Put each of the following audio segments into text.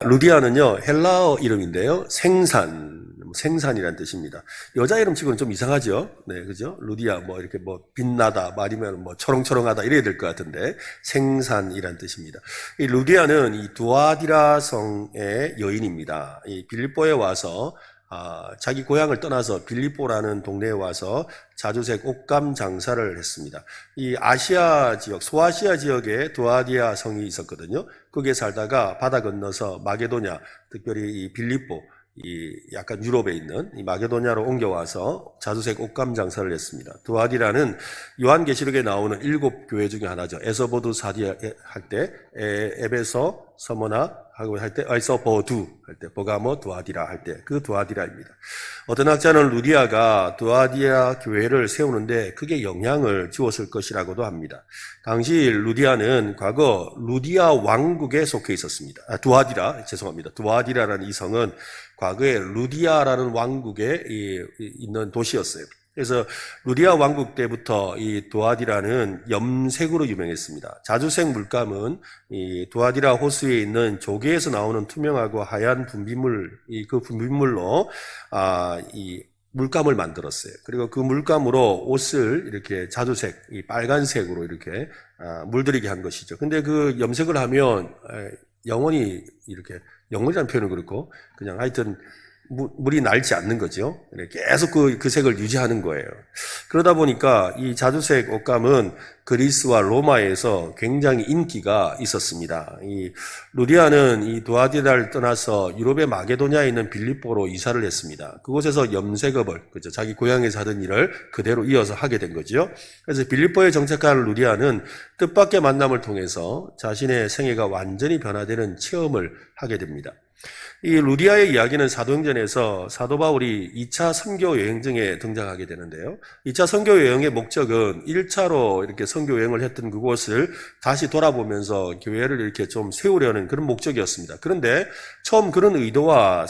루디아는요, 헬라어 이름인데요. 생산이란 뜻입니다. 여자 이름 치고는 좀 이상하죠? 네, 그죠? 루디아, 이렇게 빛나다, 말이면 초롱초롱하다, 이래야 될 것 같은데, 생산이란 뜻입니다. 이 루디아는 이 두아디라 성의 여인입니다. 이 빌립보에 와서 자기 고향을 떠나서 빌립보라는 동네에 와서 자주색 옷감 장사를 했습니다. 이 아시아 지역, 소아시아 지역에 두아디아 성이 있었거든요. 거기에 살다가 바다 건너서 마게도냐, 특별히 이 빌립보, 이 약간 유럽에 있는 이 마게도냐로 옮겨와서 자주색 옷감 장사를 했습니다. 두아디라는 요한계시록에 나오는 7교회 중에 하나죠. 에서보두 사디아 할 때, 에베소, 서머나 하고 할 때, 에서보두 할 때, 버가모 두아디라 할 때, 그 두아디라입니다. 어떤 학자는 루디아가 두아디아 교회를 세우는데 크게 영향을 주었을 것이라고도 합니다. 당시 루디아는 과거 루디아 왕국에 속해 있었습니다. 두아디라라는 이 성은 과거에 루디아라는 왕국에 있는 도시였어요. 그래서 루디아 왕국 때부터 이 두아디라는 염색으로 유명했습니다. 자주색 물감은 이 두아디라 호수에 있는 조개에서 나오는 투명하고 하얀 분비물, 그 분비물로 이 물감을 만들었어요. 그리고 그 물감으로 옷을 이렇게 자주색, 이 빨간색으로 이렇게 물들이게 한 것이죠. 근데 그 염색을 하면 영원히 이렇게, 영원이라는 표현은 그렇고 그냥 하여튼 물이 날지 않는 거죠. 계속 그 색을 유지하는 거예요. 그러다 보니까 이 자주색 옷감은 그리스와 로마에서 굉장히 인기가 있었습니다. 이 루디아는 이 두아디라를 떠나서 유럽의 마게도냐에 있는 빌립보로 이사를 했습니다. 그곳에서 염색업을, 그죠, 자기 고향에서 하던 일을 그대로 이어서 하게 된 거죠. 그래서 빌립보에 정착한 루디아는 뜻밖의 만남을 통해서 자신의 생애가 완전히 변화되는 체험을 하게 됩니다. 이 루디아의 이야기는 사도행전에서 사도 바울이 2차 선교 여행 중에 등장하게 되는데요. 2차 선교 여행의 목적은 1차로 이렇게 선교 여행을 했던 그곳을 다시 돌아보면서 교회를 이렇게 좀 세우려는 그런 목적이었습니다. 그런데 처음 그런 의도와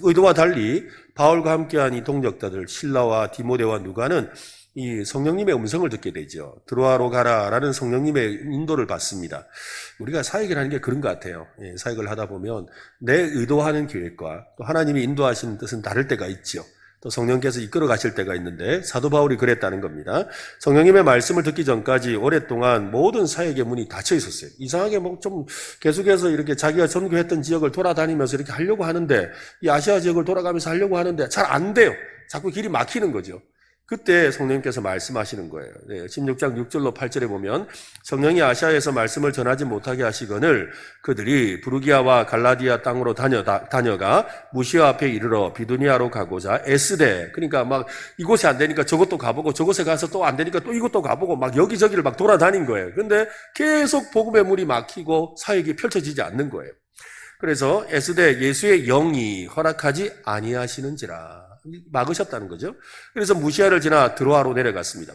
의도와 달리 바울과 함께한 이 동역자들 실라와 디모데와 누가는 이 성령님의 음성을 듣게 되죠. 드로아로 가라라는 성령님의 인도를 받습니다. 우리가 사역을 하는 게 그런 것 같아요. 사역을 하다 보면 내 의도하는 계획과 또 하나님이 인도하시는 뜻은 다를 때가 있죠. 또 성령께서 이끌어 가실 때가 있는데 사도 바울이 그랬다는 겁니다. 성령님의 말씀을 듣기 전까지 오랫동안 모든 사역의 문이 닫혀 있었어요. 이상하게 좀 계속해서 이렇게 자기가 전교했던 지역을 돌아다니면서 이렇게 하려고 하는데, 이 아시아 지역을 돌아가면서 하려고 하는데 잘 안 돼요. 자꾸 길이 막히는 거죠. 그때 성령님께서 말씀하시는 거예요. 16장 6절로 8절에 보면 성령이 아시아에서 말씀을 전하지 못하게 하시거늘 그들이 부르기아와 갈라디아 땅으로 다녀가 무시아 앞에 이르러 비두니아로 가고자 애쓰되, 그러니까 막 이곳이 안 되니까 저것도 가보고 저곳에 가서 또 안 되니까 또 이것도 가보고 막 여기저기를 막 돌아다닌 거예요. 근데 계속 복음의 문이 막히고 사역이 펼쳐지지 않는 거예요. 그래서 애쓰되 예수의 영이 허락하지 아니하시는지라 막으셨다는 거죠. 그래서 무시아를 지나 드로아로 내려갔습니다.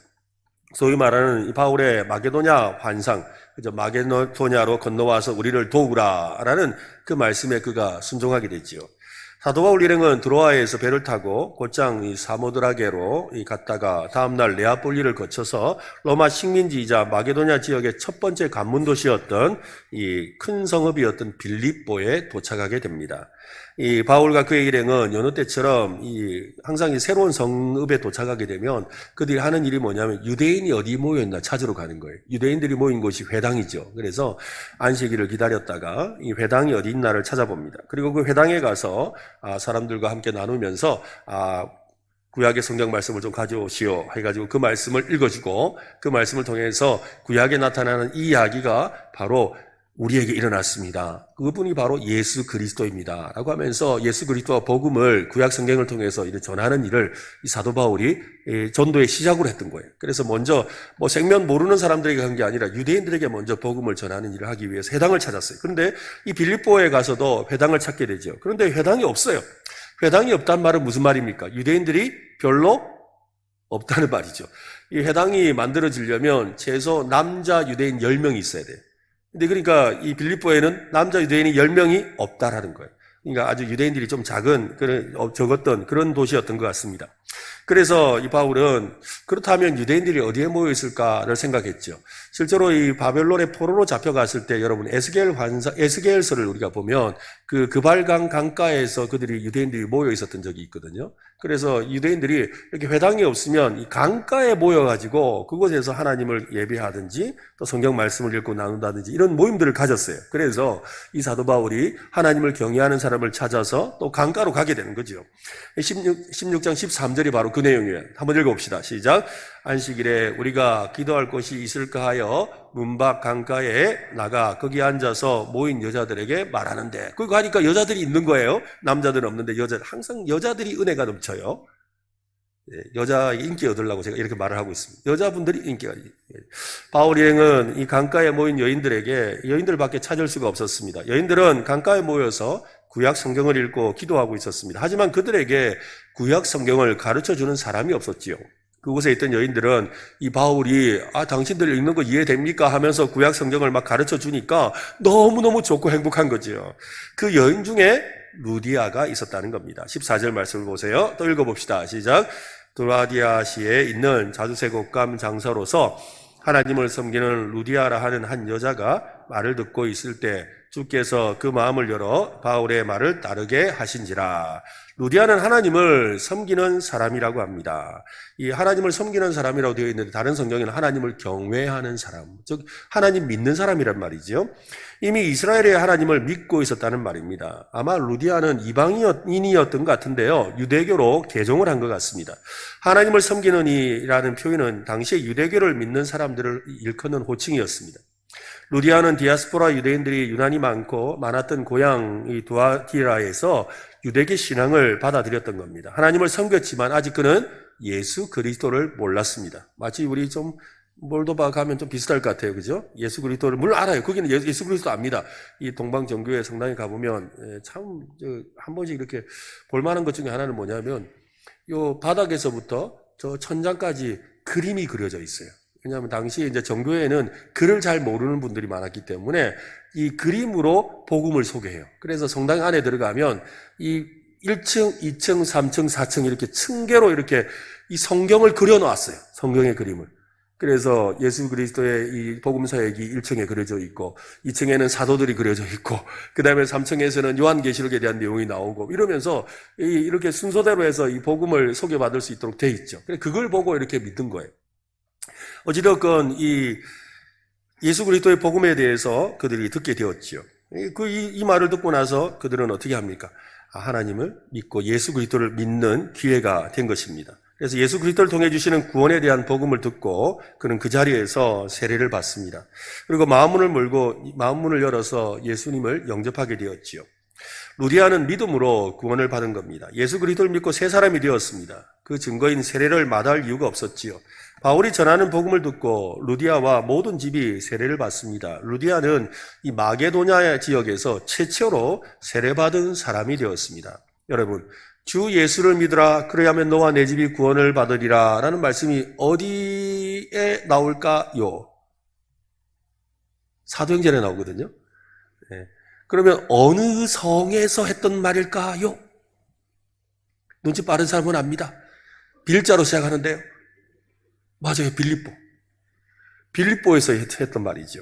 소위 말하는 바울의 마게도냐 환상, 그죠? 마게도냐로 건너와서 우리를 도우라라는 그 말씀에 그가 순종하게 됐지요. 사도 바울 일행은 드로아에서 배를 타고 곧장 이 사모드라게로 갔다가 다음날 네아폴리를 거쳐서 로마 식민지이자 마게도냐 지역의 첫 번째 관문 도시였던 이 큰 성읍이었던 빌립보에 도착하게 됩니다. 이 바울과 그의 일행은 여느 때처럼 항상 이 새로운 성읍에 도착하게 되면 그들이 하는 일이 뭐냐면 유대인이 어디 모여있나 찾으러 가는 거예요. 유대인들이 모인 곳이 회당이죠. 그래서 안식일을 기다렸다가 이 회당이 어디 있나를 찾아봅니다. 그리고 그 회당에 가서 사람들과 함께 나누면서 구약의 성경 말씀을 좀 가져오시오 해가지고 그 말씀을 읽어주고 그 말씀을 통해서 구약에 나타나는 이 이야기가 바로 우리에게 일어났습니다. 그분이 바로 예수 그리스도입니다. 라고 하면서 예수 그리스도와 복음을 구약 성경을 통해서 전하는 일을 이 사도 바울이 전도의 시작으로 했던 거예요. 그래서 먼저 생면 모르는 사람들에게 한 게 아니라 유대인들에게 먼저 복음을 전하는 일을 하기 위해서 회당을 찾았어요. 그런데 이 빌립보에 가서도 회당을 찾게 되죠. 그런데 회당이 없어요. 회당이 없다는 말은 무슨 말입니까? 유대인들이 별로 없다는 말이죠. 이 회당이 만들어지려면 최소 남자 유대인 10명이 있어야 돼요. 근데 그러니까 이 빌립보에는 남자 유대인이 10명이 없다라는 거예요. 그러니까 아주 유대인들이 좀 적었던 그런 도시였던 것 같습니다. 그래서 이 바울은 그렇다면 유대인들이 어디에 모여 있을까를 생각했죠. 실제로 이 바벨론의 포로로 잡혀갔을 때 여러분 에스겔서를 우리가 보면 그 그발강 강가에서 그들이 유대인들이 모여 있었던 적이 있거든요. 그래서 유대인들이 이렇게 회당이 없으면 이 강가에 모여가지고 그곳에서 하나님을 예배하든지 또 성경 말씀을 읽고 나눈다든지 이런 모임들을 가졌어요. 그래서 이 사도 바울이 하나님을 경외하는 사람을 찾아서 또 강가로 가게 되는 거죠. 16장 13절이 바로 그 내용이에요. 한번 읽어봅시다. 시작. 안식일에 우리가 기도할 곳이 있을까 하여 문밖 강가에 나가 거기 앉아서 모인 여자들에게 말하는데, 거기 가니까 여자들이 있는 거예요. 남자들은 없는데 항상 여자들이 은혜가 넘쳐요. 여자 인기 얻으려고 제가 이렇게 말을 하고 있습니다. 여자분들이 인기가. 바울 일행은 이 강가에 모인 여인들밖에 찾을 수가 없었습니다. 여인들은 강가에 모여서 구약 성경을 읽고 기도하고 있었습니다. 하지만 그들에게 구약 성경을 가르쳐 주는 사람이 없었지요. 그곳에 있던 여인들은 이 바울이 당신들 읽는 거 이해됩니까? 하면서 구약 성경을 막 가르쳐 주니까 너무너무 좋고 행복한 거죠. 그 여인 중에 루디아가 있었다는 겁니다. 14절 말씀을 보세요. 또 읽어봅시다. 시작. 두라디아시에 있는 자주세곡감 장사로서 하나님을 섬기는 루디아라 하는 한 여자가 말을 듣고 있을 때 주께서 그 마음을 열어 바울의 말을 따르게 하신지라. 루디아는 하나님을 섬기는 사람이라고 합니다. 이 하나님을 섬기는 사람이라고 되어 있는데 다른 성경에는 하나님을 경외하는 사람, 즉 하나님 믿는 사람이란 말이죠. 이미 이스라엘의 하나님을 믿고 있었다는 말입니다. 아마 루디아는 이방인이었던 것 같은데요. 유대교로 개종을 한 것 같습니다. 하나님을 섬기는 이라는 표현은 당시에 유대교를 믿는 사람들을 일컫는 호칭이었습니다. 루디아는 디아스포라 유대인들이 유난히 많았던 고향 이 두아티라에서 유대계 신앙을 받아들였던 겁니다. 하나님을 섬겼지만 아직 그는 예수 그리스도를 몰랐습니다. 마치 우리 좀 몰도바 가면 좀 비슷할 것 같아요. 그죠? 예수 그리스도를 물론 알아요. 거기는 예수 그리스도 압니다. 이 동방정교회 성당에 가보면 참 한 번씩 이렇게 볼만한 것 중에 하나는 뭐냐면 요 바닥에서부터 저 천장까지 그림이 그려져 있어요. 왜냐하면 당시에 이제 정교회에는 글을 잘 모르는 분들이 많았기 때문에 이 그림으로 복음을 소개해요. 그래서 성당 안에 들어가면 이 1층, 2층, 3층, 4층 이렇게 층계로 이렇게 이 성경을 그려놓았어요. 성경의 그림을. 그래서 예수 그리스도의 이 복음 서약이 1층에 그려져 있고 2층에는 사도들이 그려져 있고 그 다음에 3층에서는 요한계시록에 대한 내용이 나오고 이러면서 이렇게 순서대로 해서 이 복음을 소개받을 수 있도록 돼 있죠. 그걸 보고 이렇게 믿는 거예요. 어찌됐건 이 예수 그리스도의 복음에 대해서 그들이 듣게 되었지요. 이 말을 듣고 나서 그들은 어떻게 합니까? 하나님을 믿고 예수 그리스도를 믿는 기회가 된 것입니다. 그래서 예수 그리스도를 통해 주시는 구원에 대한 복음을 듣고 그는 그 자리에서 세례를 받습니다. 그리고 마음문을 열어서 예수님을 영접하게 되었지요. 루디아는 믿음으로 구원을 받은 겁니다. 예수 그리스도를 믿고 새 사람이 되었습니다. 그 증거인 세례를 마다할 이유가 없었지요. 바울이 전하는 복음을 듣고 루디아와 모든 집이 세례를 받습니다. 루디아는 이 마게도냐 지역에서 최초로 세례받은 사람이 되었습니다. 여러분, 주 예수를 믿으라 그래야면 너와 내 집이 구원을 받으리라 라는 말씀이 어디에 나올까요? 사도행전에 나오거든요. 네. 그러면 어느 성에서 했던 말일까요? 눈치 빠른 사람은 압니다. 빌자로 시작하는데요. 맞아요. 빌립보에서 했던 말이죠.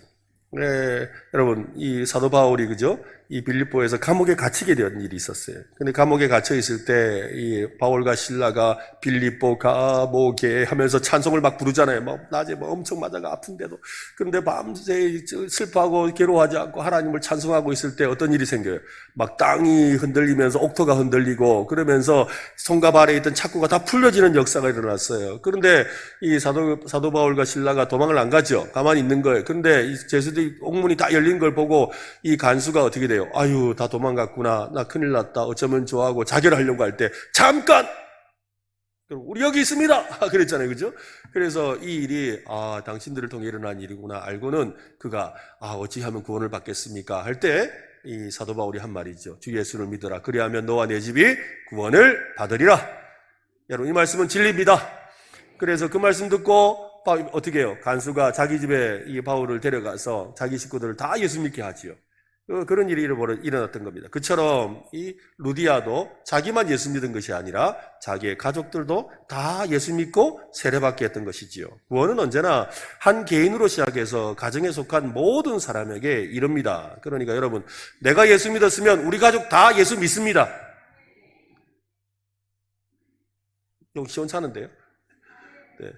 네, 여러분, 이 사도 바울이, 그죠? 이 빌립보에서 감옥에 갇히게 된 일이 있었어요. 근데 감옥에 갇혀 있을 때, 이 바울과 실라가 빌립보 감옥에 하면서 찬송을 막 부르잖아요. 낮에 엄청 맞아가 아픈데도. 그런데 밤새 슬퍼하고 괴로워하지 않고 하나님을 찬송하고 있을 때 어떤 일이 생겨요? 막 땅이 흔들리면서 옥토가 흔들리고 그러면서 손과 발에 있던 착고가 다 풀려지는 역사가 일어났어요. 그런데 이 사도 바울과 실라가 도망을 안 가죠. 가만히 있는 거예요. 그런데 이 제수들이 옥문이 다 열린 걸 보고 이 간수가 어떻게 돼요? 아유, 다 도망갔구나. 나 큰일 났다. 어쩌면 좋아하고 자결하려고 할 때 잠깐! 우리 여기 있습니다! 그랬잖아요. 그죠? 그래서 이 일이 당신들을 통해 일어난 일이구나 알고는 그가 어찌하면 구원을 받겠습니까? 할 때 이 사도 바울이 한 말이죠. 주 예수를 믿어라. 그리하면 너와 내 집이 구원을 받으리라. 여러분, 이 말씀은 진리입니다. 그래서 그 말씀 듣고 어떻게 해요? 간수가 자기 집에 이 바울을 데려가서 자기 식구들을 다 예수 믿게 하지요. 그런 일이 일어났던 겁니다. 그처럼 이 루디아도 자기만 예수 믿은 것이 아니라 자기의 가족들도 다 예수 믿고 세례받게 했던 것이지요. 구원은 언제나 한 개인으로 시작해서 가정에 속한 모든 사람에게 이릅니다. 그러니까 여러분, 내가 예수 믿었으면 우리 가족 다 예수 믿습니다. 좀 시원찮은데요? 네.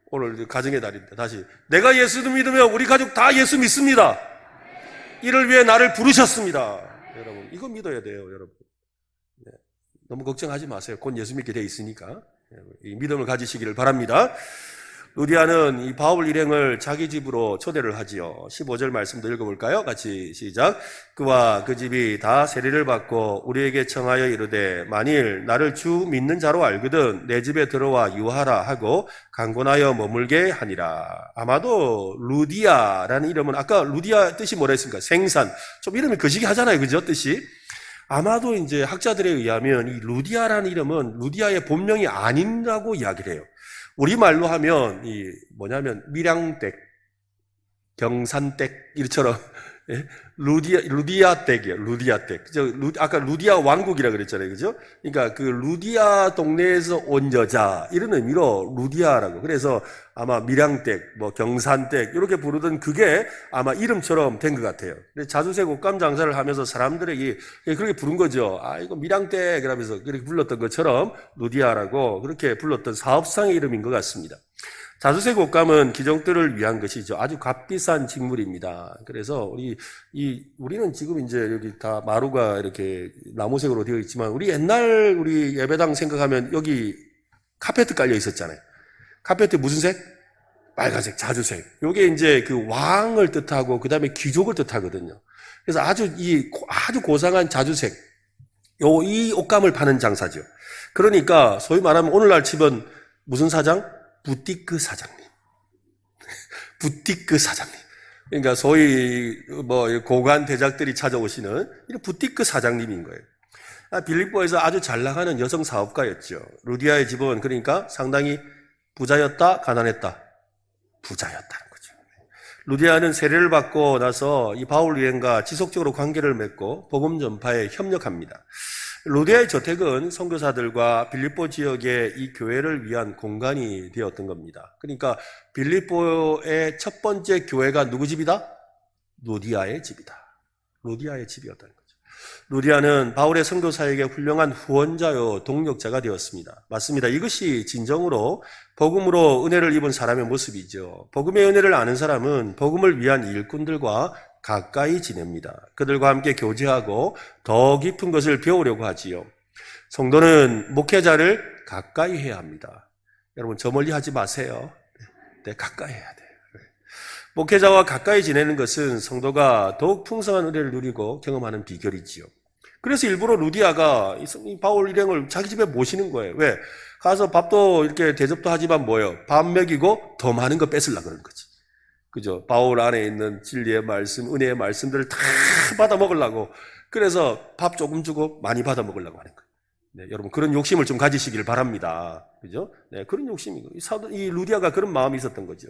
오늘 가정의 달입니다. 다시, 내가 예수 믿으면 우리 가족 다 예수 믿습니다. 이를 위해 나를 부르셨습니다. 여러분, 이거 믿어야 돼요, 여러분. 네. 너무 걱정하지 마세요. 곧 예수 믿게 돼 있으니까. 이 믿음을 가지시기를 바랍니다. 루디아는 이 바울 일행을 자기 집으로 초대를 하지요. 15절 말씀도 읽어볼까요? 같이 시작. 그와 그 집이 다 세례를 받고 우리에게 청하여 이르되 만일 나를 주 믿는 자로 알거든 내 집에 들어와 유하라 하고 강권하여 머물게 하니라. 아마도 루디아라는 이름은 아까 루디아 뜻이 뭐라 했습니까? 생산. 좀 이름이 거시기 하잖아요. 그죠? 뜻이. 아마도 이제 학자들에 의하면 이 루디아라는 이름은 루디아의 본명이 아니라고 이야기를 해요. 우리말로 하면 뭐냐면 밀양댁, 경산댁 이처럼 루디아댁이에요. 루디아댁. 아까 루디아 왕국이라 그랬잖아요. 그죠? 그러니까 그 루디아 동네에서 온 여자 이런 의미로 루디아라고. 그래서 아마 밀양댁, 뭐 경산댁 이렇게 부르던 그게 아마 이름처럼 된 것 같아요. 자주색 옷감 장사를 하면서 사람들에게 그렇게 부른 거죠. 아, 이거 밀양댁 이러면서 그렇게 불렀던 것처럼 루디아라고 그렇게 불렀던 사업상의 이름인 것 같습니다. 자주색 옷감은 귀족들을 위한 것이죠. 아주 값비싼 직물입니다. 그래서 우리는 지금 이제 여기 다 마루가 이렇게 나무색으로 되어 있지만 우리 옛날 우리 예배당 생각하면 여기 카페트 깔려 있었잖아요. 카페트 무슨 색? 빨간색, 자주색. 요게 이제 그 왕을 뜻하고 그 다음에 귀족을 뜻하거든요. 그래서 아주 고상한 자주색. 이 옷감을 파는 장사죠. 그러니까 소위 말하면 오늘날 치면 무슨 사장? 부티크 사장님. 부티크 사장님. 그러니까 소위 고관 대작들이 찾아오시는 이런 부티크 사장님인 거예요. 빌립보에서 아주 잘 나가는 여성 사업가였죠. 루디아의 집은 그러니까 상당히 부자였다, 가난했다. 부자였다는 거죠. 루디아는 세례를 받고 나서 이 바울 유행과 지속적으로 관계를 맺고 복음 전파에 협력합니다. 루디아의 저택은 선교사들과 빌립보 지역의 이 교회를 위한 공간이 되었던 겁니다. 그러니까 빌립보의 첫 번째 교회가 누구 집이다? 루디아의 집이다. 루디아의 집이었다는 거죠. 루디아는 바울의 선교사에게 훌륭한 후원자요 동력자가 되었습니다. 맞습니다. 이것이 진정으로 복음으로 은혜를 입은 사람의 모습이죠. 복음의 은혜를 아는 사람은 복음을 위한 일꾼들과 가까이 지냅니다. 그들과 함께 교제하고 더 깊은 것을 배우려고 하지요. 성도는 목회자를 가까이 해야 합니다. 여러분 저 멀리 하지 마세요. 네, 가까이 해야 돼요. 목회자와 가까이 지내는 것은 성도가 더욱 풍성한 은혜를 누리고 경험하는 비결이지요. 그래서 일부러 루디아가 바울 일행을 자기 집에 모시는 거예요. 왜? 가서 밥도 이렇게 대접도 하지만 뭐예요? 밥 먹이고 더 많은 거 뺏으려고 그러는 거지. 그죠? 바울 안에 있는 진리의 말씀, 은혜의 말씀들을 다 받아 먹으려고. 그래서 밥 조금 주고 많이 받아 먹으려고 하는 거예요. 네, 여러분 그런 욕심을 좀 가지시길 바랍니다. 그죠? 네, 그런 욕심이고 이 루디아가 그런 마음이 있었던 거죠.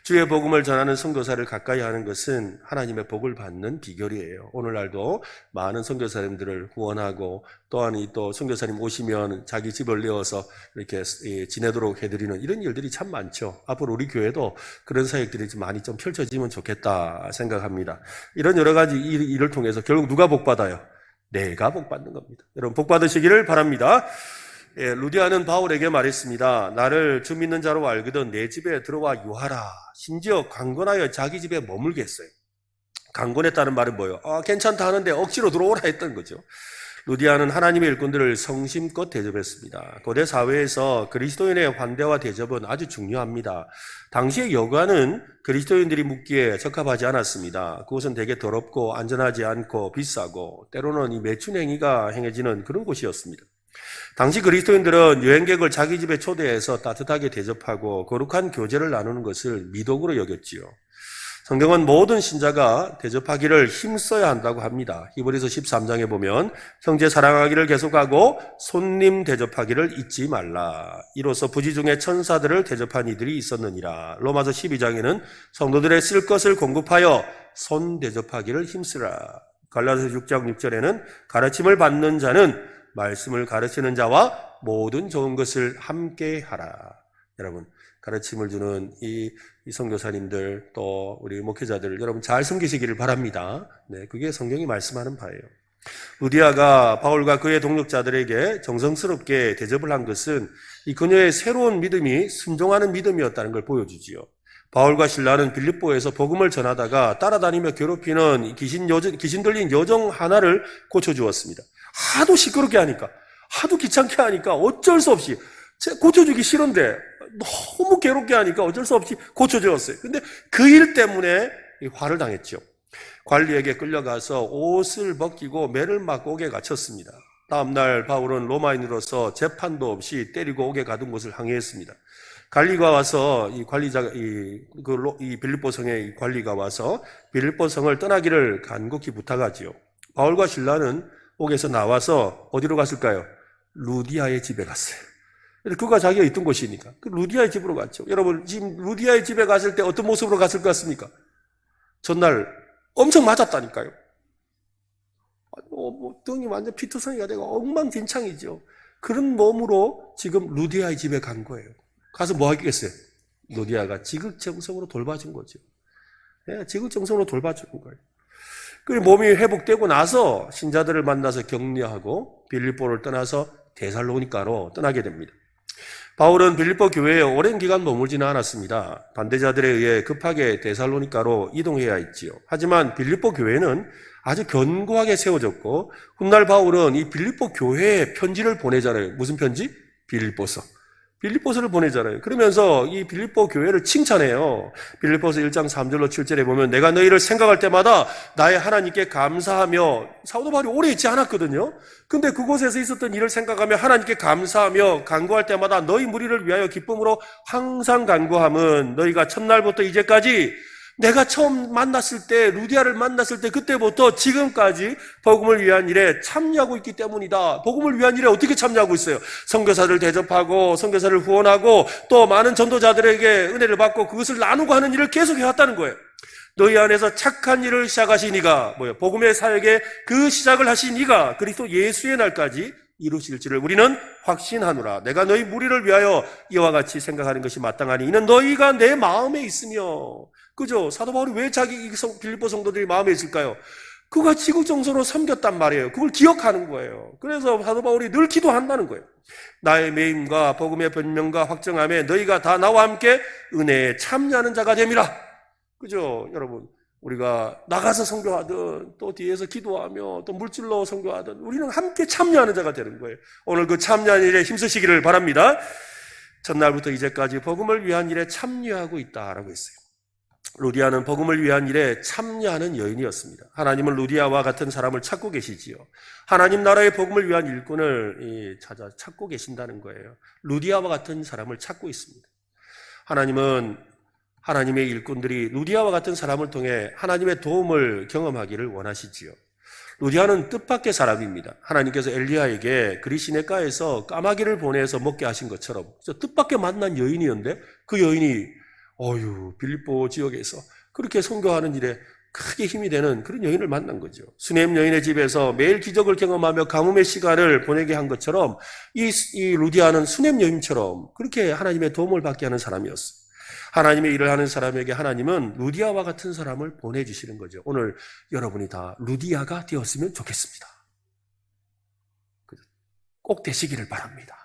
주의 복음을 전하는 선교사를 가까이 하는 것은 하나님의 복을 받는 비결이에요. 오늘날도 많은 선교사님들을 후원하고 또한 또 선교사님 오시면 자기 집을 내어서 이렇게 지내도록 해드리는 이런 일들이 참 많죠. 앞으로 우리 교회도 그런 사역들이 좀 많이 좀 펼쳐지면 좋겠다 생각합니다. 이런 여러 가지 일을 통해서 결국 누가 복 받아요? 내가 복 받는 겁니다. 여러분 복 받으시기를 바랍니다. 루디아는 바울에게 말했습니다. 나를 주 믿는 자로 알거든 내 집에 들어와 유하라. 심지어 강권하여 자기 집에 머물게 했어요. 강권했다는 말은 뭐예요? 괜찮다 하는데 억지로 들어오라 했던 거죠. 루디아는 하나님의 일꾼들을 성심껏 대접했습니다. 고대 사회에서 그리스도인의 환대와 대접은 아주 중요합니다. 당시의 여관은 그리스도인들이 묵기에 적합하지 않았습니다. 그곳은 되게 더럽고 안전하지 않고 비싸고 때로는 이 매춘행위가 행해지는 그런 곳이었습니다. 당시 그리스도인들은 여행객을 자기 집에 초대해서 따뜻하게 대접하고 거룩한 교제를 나누는 것을 미덕으로 여겼지요. 성경은 모든 신자가 대접하기를 힘써야 한다고 합니다. 히브리서 13장에 보면 형제 사랑하기를 계속하고 손님 대접하기를 잊지 말라. 이로써 부지 중에 천사들을 대접한 이들이 있었느니라. 로마서 12장에는 성도들의 쓸 것을 공급하여 손 대접하기를 힘쓰라. 갈라디아서 6장 6절에는 가르침을 받는 자는 말씀을 가르치는 자와 모든 좋은 것을 함께 하라. 여러분, 가르침을 주는 이 선교사님들 또 우리 목회자들 여러분 잘 섬기시기를 바랍니다. 네, 그게 성경이 말씀하는 바예요. 루디아가 바울과 그의 동역자들에게 정성스럽게 대접을 한 것은 이 그녀의 새로운 믿음이 순종하는 믿음이었다는 걸 보여주지요. 바울과 실라는 빌립보에서 복음을 전하다가 따라다니며 괴롭히는 귀신 들린 여종 하나를 고쳐주었습니다. 하도 시끄럽게 하니까, 하도 귀찮게 하니까 어쩔 수 없이 고쳐주기 싫은데 너무 괴롭게 하니까 어쩔 수 없이 고쳐주었어요. 근데 그 일 때문에 화를 당했죠. 관리에게 끌려가서 옷을 벗기고 매를 맞고 옥에 갇혔습니다. 다음날 바울은 로마인으로서 재판도 없이 때리고 옥에 가둔 곳을 항해했습니다. 관리가 와서 이 빌립보 성의 관리가 와서 빌립보 성을 떠나기를 간곡히 부탁하지요. 바울과 실라는 옥에서 나와서 어디로 갔을까요? 루디아의 집에 갔어요. 그가 자기가 있던 곳이니까 그 루디아의 집으로 갔죠. 여러분 지금 루디아의 집에 갔을 때 어떤 모습으로 갔을 것 같습니까? 전날 엄청 맞았다니까요. 등이 완전 피투성이가 되고 엉망진창이죠. 그런 몸으로 지금 루디아의 집에 간 거예요. 가서 뭐 하겠어요? 루디아가 지극정성으로 돌봐준 거죠. 네, 지극정성으로 돌봐주는 거예요. 그리고 몸이 회복되고 나서 신자들을 만나서 격려하고 빌립보를 떠나서 데살로니가로 떠나게 됩니다. 바울은 빌립보 교회에 오랜 기간 머물지는 않았습니다. 반대자들에 의해 급하게 데살로니가로 이동해야 했지요. 하지만 빌립보 교회는 아주 견고하게 세워졌고 훗날 바울은 이 빌립보 교회에 편지를 보내잖아요. 무슨 편지? 빌립보서를 보내잖아요. 그러면서 이 빌립보 교회를 칭찬해요. 빌립보서 1장 3절로 7절에 보면 내가 너희를 생각할 때마다 나의 하나님께 감사하며, 사도 바울이 오래 있지 않았거든요. 근데 그곳에서 있었던 일을 생각하며 하나님께 감사하며 간구할 때마다 너희 무리를 위하여 기쁨으로 항상 간구함은 너희가 첫날부터 이제까지 내가 처음 만났을 때, 루디아를 만났을 때 그때부터 지금까지 복음을 위한 일에 참여하고 있기 때문이다. 복음을 위한 일에 어떻게 참여하고 있어요? 선교사를 대접하고 선교사를 후원하고 또 많은 전도자들에게 은혜를 받고 그것을 나누고 하는 일을 계속 해왔다는 거예요. 너희 안에서 착한 일을 시작하신 이가 복음의 사역의 그 시작을 하신 이가 그리스도 예수의 날까지 이루실 줄을 우리는 확신하노라. 내가 너희 무리를 위하여 이와 같이 생각하는 것이 마땅하니 이는 너희가 내 마음에 있으며. 그죠? 사도 바울이 왜 자기 빌립보 성도들이 마음에 있을까요? 그가 지극정성으로 섬겼단 말이에요. 그걸 기억하는 거예요. 그래서 사도 바울이 늘 기도한다는 거예요. 나의 매임과 복음의 변명과 확정함에 너희가 다 나와 함께 은혜에 참여하는 자가 됨이라. 그죠? 여러분, 우리가 나가서 선교하든 또 뒤에서 기도하며 또 물질로 선교하든 우리는 함께 참여하는 자가 되는 거예요. 오늘 그 참여하는 일에 힘쓰시기를 바랍니다. 첫날부터 이제까지 복음을 위한 일에 참여하고 있다라고 했어요. 루디아는 복음을 위한 일에 참여하는 여인이었습니다. 하나님은 루디아와 같은 사람을 찾고 계시지요. 하나님 나라의 복음을 위한 일꾼을 찾고 계신다는 거예요. 루디아와 같은 사람을 찾고 있습니다. 하나님은 하나님의 일꾼들이 루디아와 같은 사람을 통해 하나님의 도움을 경험하기를 원하시지요. 루디아는 뜻밖의 사람입니다. 하나님께서 엘리야에게 그리 시내가에서 까마귀를 보내서 먹게 하신 것처럼 뜻밖의 만난 여인이었는데 그 여인이 빌립보 지역에서 그렇게 선교하는 일에 크게 힘이 되는 그런 여인을 만난 거죠. 수넴 여인의 집에서 매일 기적을 경험하며 가뭄의 시간을 보내게 한 것처럼 이 루디아는 수넴 여인처럼 그렇게 하나님의 도움을 받게 하는 사람이었어요. 하나님의 일을 하는 사람에게 하나님은 루디아와 같은 사람을 보내주시는 거죠. 오늘 여러분이 다 루디아가 되었으면 좋겠습니다. 꼭 되시기를 바랍니다.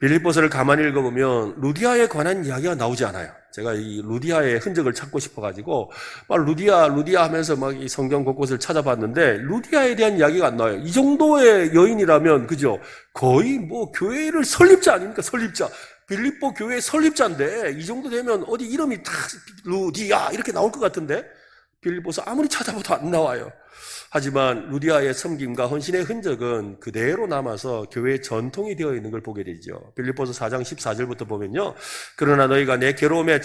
빌립보서를 가만히 읽어보면 루디아에 관한 이야기가 나오지 않아요. 제가 이 루디아의 흔적을 찾고 싶어가지고 막 루디아 하면서 막 이 성경 곳곳을 찾아봤는데 루디아에 대한 이야기가 안 나와요. 이 정도의 여인이라면 그죠? 거의 교회를 설립자 아닙니까? 설립자. 빌립보 교회 설립자인데 이 정도 되면 어디 이름이 다 루디아 이렇게 나올 것 같은데 빌립보서 아무리 찾아봐도 안 나와요. 하지만 루디아의 섬김과 헌신의 흔적은 그대로 남아서 교회의 전통이 되어 있는 걸 보게 되죠. 빌립보서 4장 14절부터 보면요. 그러나 너희가 내 괴로움에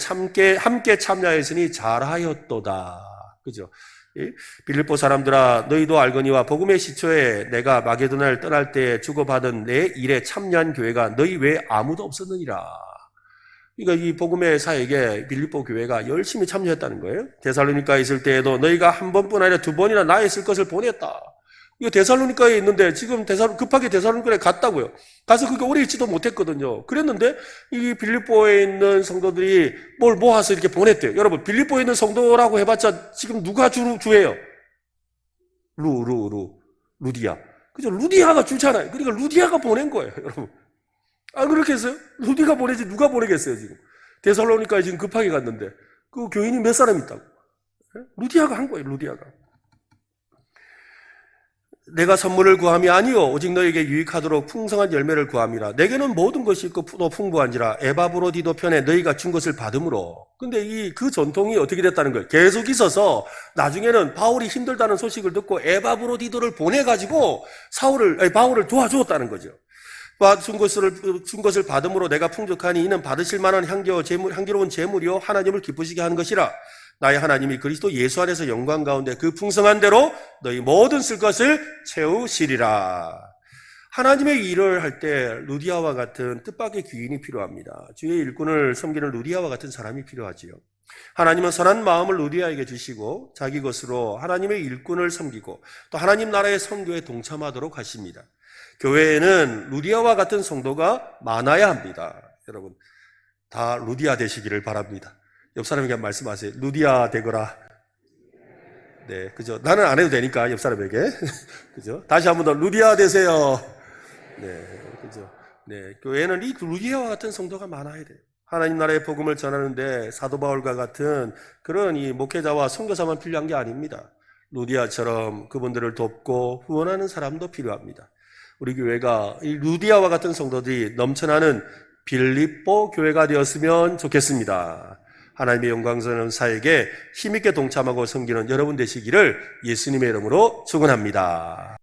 함께 참여하였으니 잘하였도다. 그죠? 빌립보 사람들아 너희도 알거니와 복음의 시초에 내가 마게도나를 떠날 때 주고받은 내 일에 참여한 교회가 너희 외에 아무도 없었느니라. 그러니까 이 복음의 사역에 빌립보 교회가 열심히 참여했다는 거예요. 데살로니가에 있을 때에도 너희가 한 번뿐 아니라 두 번이나 나에 있을 것을 보냈다. 이거 데살로니가에 있는데 지금 급하게 데살로니가에 갔다고요. 가서 그게 오래 있지도 못했거든요. 그랬는데 이 빌립보에 있는 성도들이 뭘 모아서 이렇게 보냈대요. 여러분, 빌립보에 있는 성도라고 해봤자 지금 누가 주예요? 루디아. 그죠? 루디아가 주잖아요. 그러니까 루디아가 보낸 거예요, 여러분. 아, 그렇게 했어요? 루디가 보내지 누가 보내겠어요, 지금. 데살로니가에 지금 급하게 갔는데 그 교인이 몇 사람 있다고. 루디아가 한 거예요, 루디아가. 내가 선물을 구함이 아니요 오직 너에게 유익하도록 풍성한 열매를 구함이라. 내게는 모든 것이 있고 또 풍부한지라 에바브로디도 편에 너희가 준 것을 받음으로. 근데 그 전통이 어떻게 됐다는 거예요? 계속 있어서 나중에는 바울이 힘들다는 소식을 듣고 에바브로디도를 보내가지고 바울을 도와주었다는 거죠. 준 것을 받음으로 내가 풍족하니 이는 받으실 만한 향기로운 제물이요 하나님을 기쁘시게 하는 것이라. 나의 하나님이 그리스도 예수 안에서 영광 가운데 그 풍성한 대로 너희 모든 쓸 것을 채우시리라. 하나님의 일을 할 때 루디아와 같은 뜻밖의 귀인이 필요합니다. 주의 일꾼을 섬기는 루디아와 같은 사람이 필요하지요. 하나님은 선한 마음을 루디아에게 주시고 자기 것으로 하나님의 일꾼을 섬기고 또 하나님 나라의 선교에 동참하도록 하십니다. 교회에는 루디아와 같은 성도가 많아야 합니다. 여러분, 다 루디아 되시기를 바랍니다. 옆 사람에게 말씀하세요. 루디아 되거라. 네, 그죠? 나는 안 해도 되니까, 옆 사람에게. 그죠? 다시 한 번 더, 루디아 되세요. 네, 그죠? 네, 교회는 이 루디아와 같은 성도가 많아야 돼요. 하나님 나라의 복음을 전하는데 사도 바울과 같은 그런 이 목회자와 선교사만 필요한 게 아닙니다. 루디아처럼 그분들을 돕고 후원하는 사람도 필요합니다. 우리 교회가 이 루디아와 같은 성도들이 넘쳐나는 빌립보 교회가 되었으면 좋겠습니다. 하나님의 영광스러운 사역에 힘있게 동참하고 섬기는 여러분 되시기를 예수님의 이름으로 축원합니다.